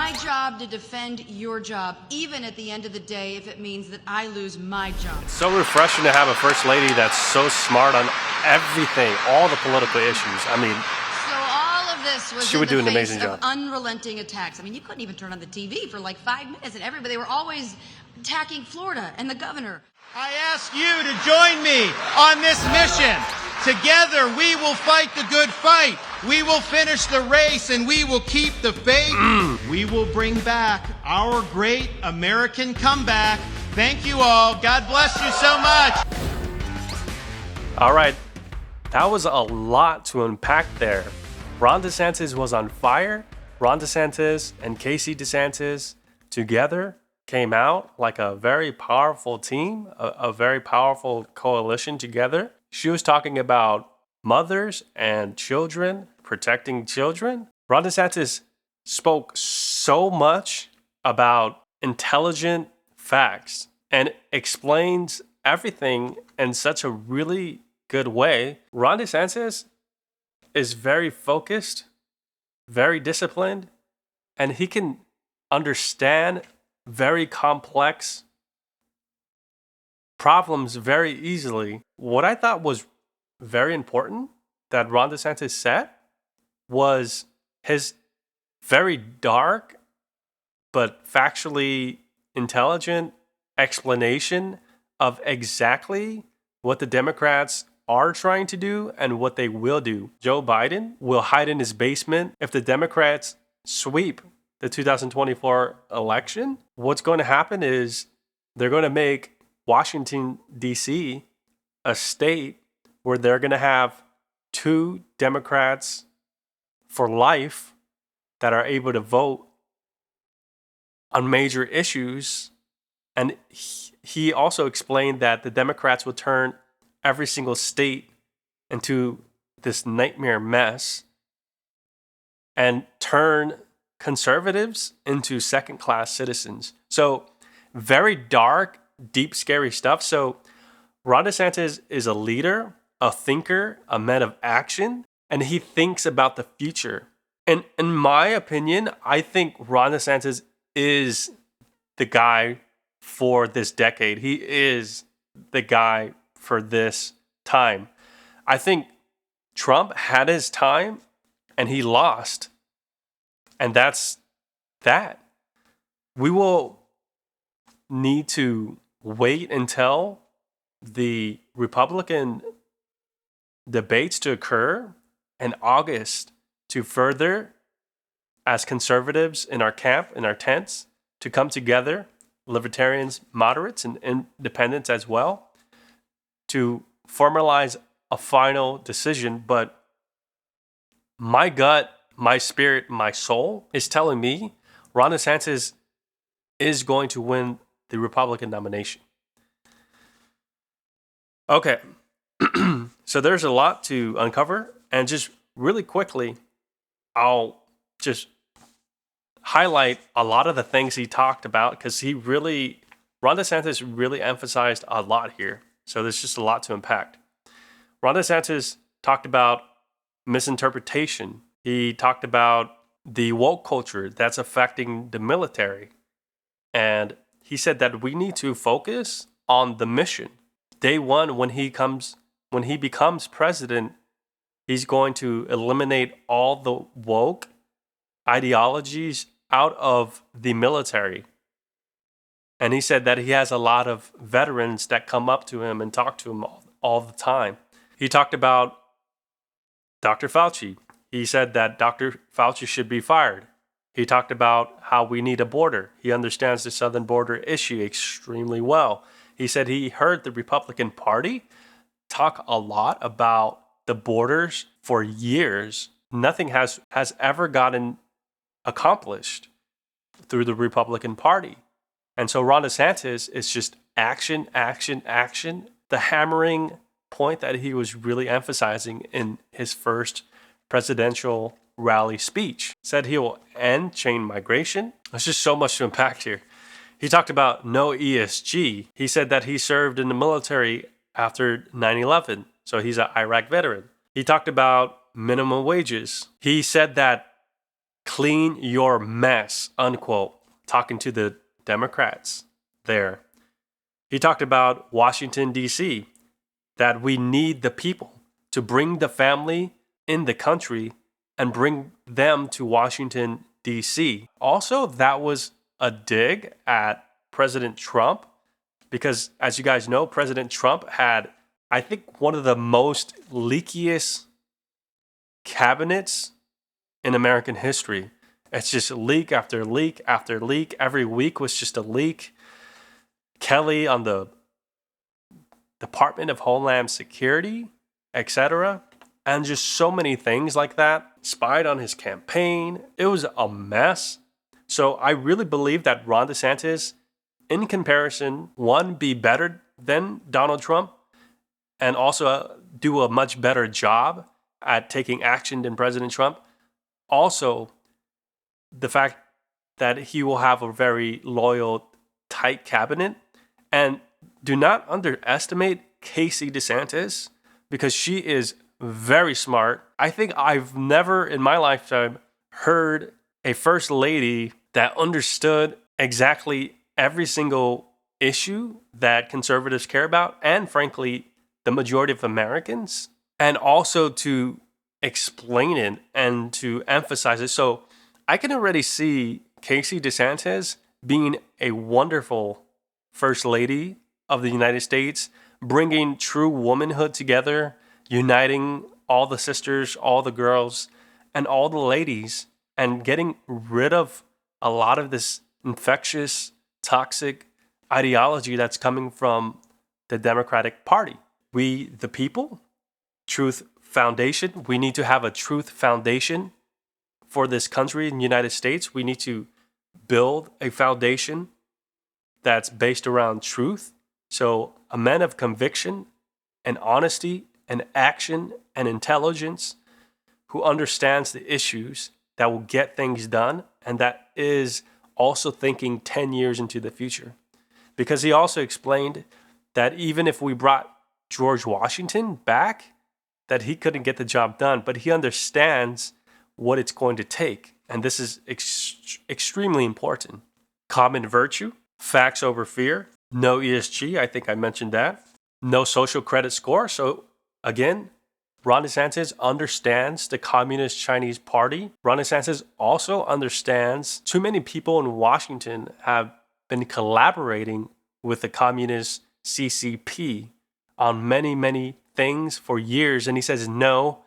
my job to defend your job, even at the end of the day, if it means that I lose my job. It's so refreshing to have a first lady that's so smart on everything, all the political issues. I mean, So all of this was she would do an amazing of job. unrelenting attacks. I mean, you couldn't even turn on the TV for like 5 minutes, and they were always attacking Florida and the governor. I ask you to join me on this mission. Together, we will fight the good fight. We will finish the race, and we will keep the faith. We will bring back our great American comeback. Thank you all. God bless you so much. All right, that was a lot to unpack there. Ron DeSantis was on fire. Ron DeSantis and Casey DeSantis together came out like a very powerful team, a very powerful coalition together. She was talking about mothers and children, protecting children. Ron DeSantis spoke so much about intelligent facts and explains everything in such a really good way. Ron DeSantis is very focused, very disciplined, and he can understand very complex problems very easily. What I thought was very important that Ron DeSantis said was his very dark but factually intelligent explanation of exactly what the Democrats are trying to do and what they will do. Joe Biden will hide in his basement if the Democrats sweep the 2024 election. What's going to happen is they're going to make Washington, D.C. a state where they're going to have 2 Democrats for life that are able to vote on major issues. And he also explained that the Democrats will turn every single state into this nightmare mess and turn conservatives into second-class citizens. So very dark, deep, scary stuff. So Ron DeSantis is a leader, a thinker, a man of action, and he thinks about the future. And in my opinion, I think Ron DeSantis is the guy for this decade. He is the guy for this time. I think Trump had his time and he lost. And that's that. We will need to wait until the Republican debates to occur in August to further, as conservatives in our camp, in our tents, to come together, libertarians, moderates, and independents as well, to formalize a final decision. But my gut, my spirit, my soul is telling me Ron DeSantis is going to win the Republican nomination. Okay, so there's a lot to uncover, and just really quickly, I'll just highlight a lot of the things he talked about because Ron DeSantis really emphasized a lot here. So there's just a lot to unpack. Ron DeSantis talked about misinterpretation. He talked about the woke culture that's affecting the military. And he said that we need to focus on the mission. Day one, when he becomes president, he's going to eliminate all the woke ideologies out of the military. And he said that he has a lot of veterans that come up to him and talk to him all the time. He talked about Dr. Fauci. He said that Dr. Fauci should be fired. He talked about how we need a border. He understands the southern border issue extremely well. He said he heard the Republican Party talk a lot about the borders for years. Nothing has ever gotten accomplished through the Republican Party. And so Ron DeSantis is just action, action, action. The hammering point that he was really emphasizing in his first presidential rally speech. Said he will end chain migration. There's just so much to unpack here. He talked about no ESG. He said that he served in the military after 9/11, so he's an Iraq veteran. He talked about minimum wages. He said that clean your mess, unquote, talking to the Democrats there. He talked about Washington, D.C., that we need the people to bring the family in the country and bring them to Washington, D.C. Also, that was a dig at President Trump because, as you guys know, President Trump had, I think, one of the most leakiest cabinets in American history. It's just leak after leak after leak. Every week was just a leak. Kelly on the Department of Homeland Security, etc. And just so many things like that. Spied on his campaign. It was a mess. So I really believe that Ron DeSantis, in comparison, one, be better than Donald Trump, and also do a much better job at taking action than President Trump. Also, the fact that he will have a very loyal, tight cabinet. And do not underestimate Casey DeSantis because she is very smart. I think I've never in my lifetime heard a first lady that understood exactly every single issue that conservatives care about, and frankly, the majority of Americans, and also to explain it and to emphasize it. So I can already see Casey DeSantis being a wonderful first lady of the United States, bringing true womanhood together, uniting all the sisters, all the girls, and all the ladies, and getting rid of a lot of this infectious, toxic ideology that's coming from the Democratic Party. We, the people, Truth Foundation, we need to have a truth foundation for this country in the United States. We need to build a foundation that's based around truth. So a man of conviction and honesty and action and intelligence who understands the issues that will get things done, and that is also thinking 10 years into the future. Because he also explained that even if we brought George Washington back, that he couldn't get the job done, but he understands what it's going to take. And this is extremely important. Common virtue, facts over fear, no ESG, I think I mentioned that. No social credit score. So again, Ron DeSantis understands the Communist Chinese Party. Ron DeSantis also understands too many people in Washington have been collaborating with the Communist CCP on many, many things for years. And he says, no,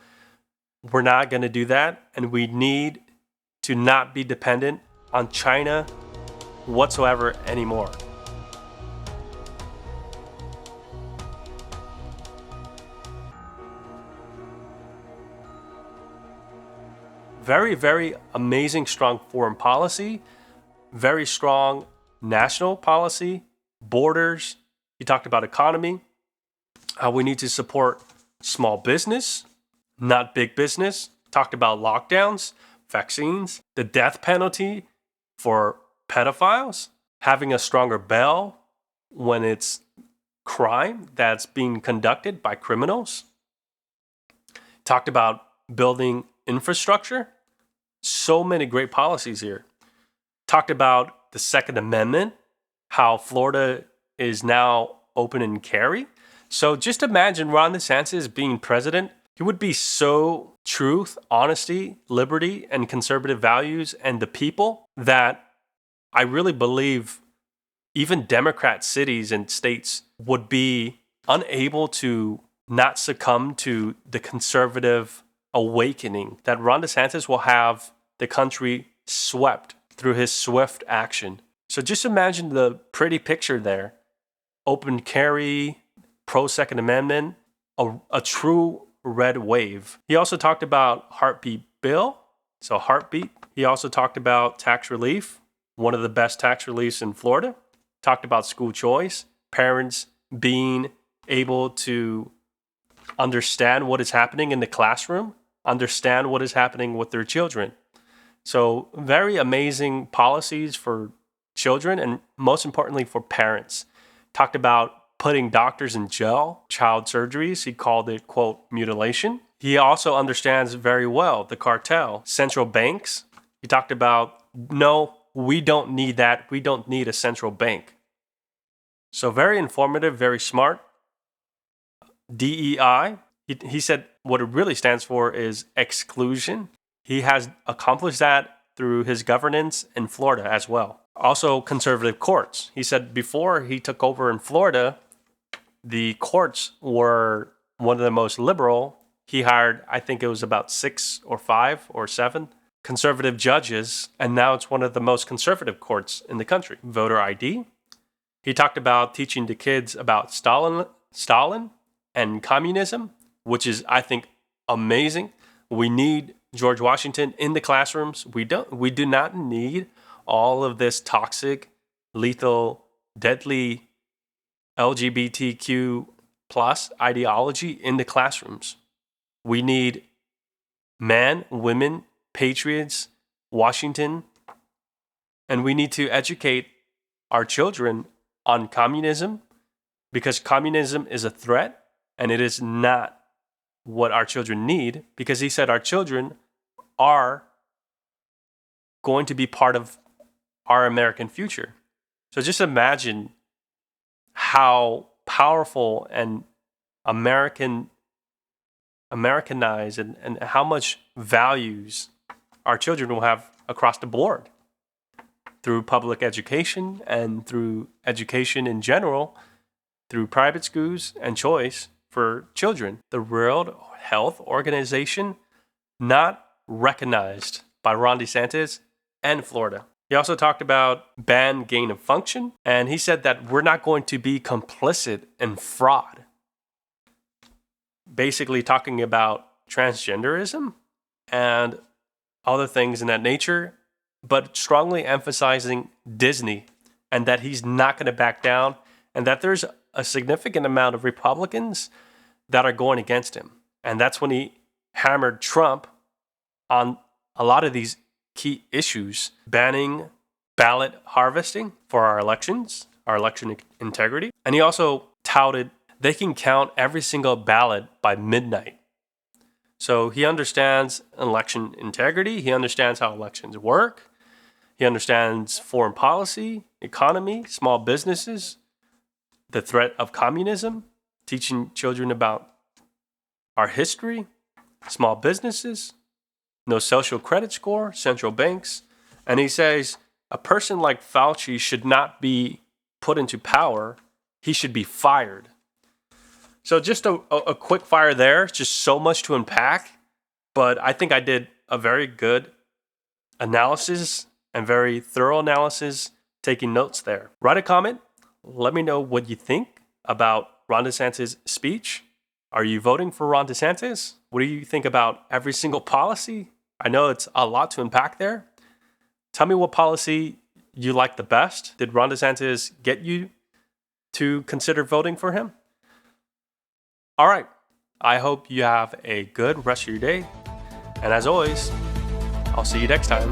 we're not going to do that. And we need to not be dependent on China whatsoever anymore. Very, very amazing, strong foreign policy, very strong national policy, borders. He talked about economy, how we need to support small business, not big business. Talked about lockdowns, vaccines, the death penalty for pedophiles, having a stronger bail when it's crime that's being conducted by criminals. Talked about building infrastructure. So many great policies here. Talked about the Second Amendment, how Florida is now open and carry. So just imagine Ron DeSantis being president. He would be so truth, honesty, liberty, and conservative values and the people that I really believe even Democrat cities and states would be unable to not succumb to the conservative awakening, that Ron DeSantis will have the country swept through his swift action. So just imagine the pretty picture there. Open carry, pro-Second Amendment, a true red wave. He also talked about heartbeat bill, so heartbeat. He also talked about tax relief, one of the best tax reliefs in Florida. Talked about school choice, parents being able to understand what is happening in the classroom, understand what is happening with their children. So very amazing policies for children and most importantly for parents. Talked about putting doctors in jail, child surgeries. He called it, quote, mutilation. He also understands very well the cartel, central banks, He talked about, no, we don't need that. We don't need a central bank. So very informative, very smart. DEI, he said what it really stands for is exclusion. He has accomplished that through his governance in Florida as well. Also, conservative courts. He said before he took over in Florida, the courts were one of the most liberal. He hired, I think it was about 6 or 5 or 7 conservative judges, and now it's one of the most conservative courts in the country. Voter ID. He talked about teaching the kids about Stalin and communism, which is, I think, amazing. We need George Washington in the classrooms. We do not need all of this toxic, lethal, deadly LGBTQ plus ideology in the classrooms. We need men, women, patriots, Washington, and we need to educate our children on communism, because communism is a threat and it is not what our children need, because he said our children are going to be part of our American future. So just imagine how powerful and Americanized and how much values our children will have across the board through public education and through education in general, through private schools and choice for children. The World Health Organization not recognized by Ron DeSantis and Florida. He also talked about ban gain of function, and he said that we're not going to be complicit in fraud. Basically talking about transgenderism and other things in that nature, but strongly emphasizing Disney and that he's not going to back down, and that there's a significant amount of Republicans that are going against him. And that's when he hammered Trump on a lot of these key issues, banning ballot harvesting for our elections, our election integrity. And he also touted they can count every single ballot by midnight. So he understands election integrity. He understands how elections work. He understands foreign policy, economy, small businesses, the threat of communism, teaching children about our history, small businesses, no social credit score, central banks. And he says a person like Fauci should not be put into power. He should be fired. So just a quick fire there. Just so much to unpack. But I think I did a very good analysis and very thorough analysis, taking notes there. Write a comment. Let me know what you think about Ron DeSantis' speech. Are you voting for Ron DeSantis? What do you think about every single policy? I know it's a lot to unpack there. Tell me what policy you like the best. Did Ron DeSantis get you to consider voting for him? All right. I hope you have a good rest of your day. And as always, I'll see you next time.